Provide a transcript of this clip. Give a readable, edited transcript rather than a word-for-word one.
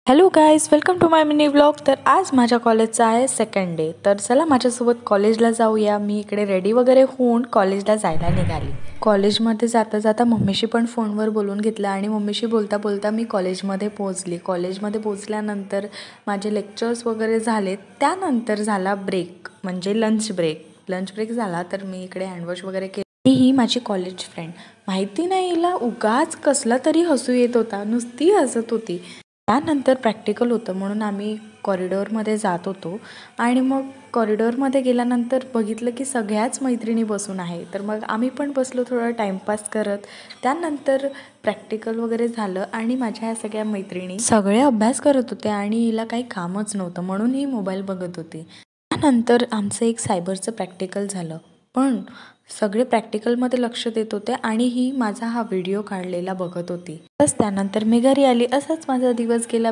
Hello guys, welcome to my mini vlog. तर आज माझ्या कॉलेजचा आहे सेकंड डे. तर चला माझ्यासोबत कॉलेजला जाऊया. मी इकडे रेडी वगैरे होऊन कॉलेजला जायला निघाली. कॉलेजमध्ये जाता जाता मम्मीशी पण फोनवर बोलून घेतलं आणि मम्मीशी बोलता बोलता मी कॉलेजमध्ये पोहोचली. कॉलेजमध्ये पोहोचल्यानंतर माझे लेक्चर्स वगैरे झाले. त्यानंतर झाला ब्रेक, म्हणजे लंच ब्रेक झाला. तर मी इकडे हँडवॉश वगैरे केली. ही माझी कॉलेज फ्रेंड, माहिती नाही हिला उगाच कसला तरी हसू येत होता, नुसती हसत होती. त्यानंतर प्रॅक्टिकल होतं म्हणून आम्ही कॉरिडॉरमध्ये जात होतो आणि मग कॉरिडॉरमध्ये गेल्यानंतर बघितलं की सगळ्याच मैत्रिणी बसून आहे. तर मग आम्ही पण बसलो थोडं टाईमपास करत. त्यानंतर प्रॅक्टिकल वगैरे झालं आणि माझ्या ह्या सगळ्या मैत्रिणी सगळे अभ्यास करत होते आणि हिला काही कामच नव्हतं म्हणून ही मोबाईल बघत होती. त्यानंतर आमचं एक सायबरचं प्रॅक्टिकल झालं, पण सगळे प्रॅक्टिकलमध्ये लक्ष देत होते आणि ही माझा हा व्हिडिओ काढलेला बघत होती. बस त्यानंतर मी घरी आली. असाच माझा दिवस गेला.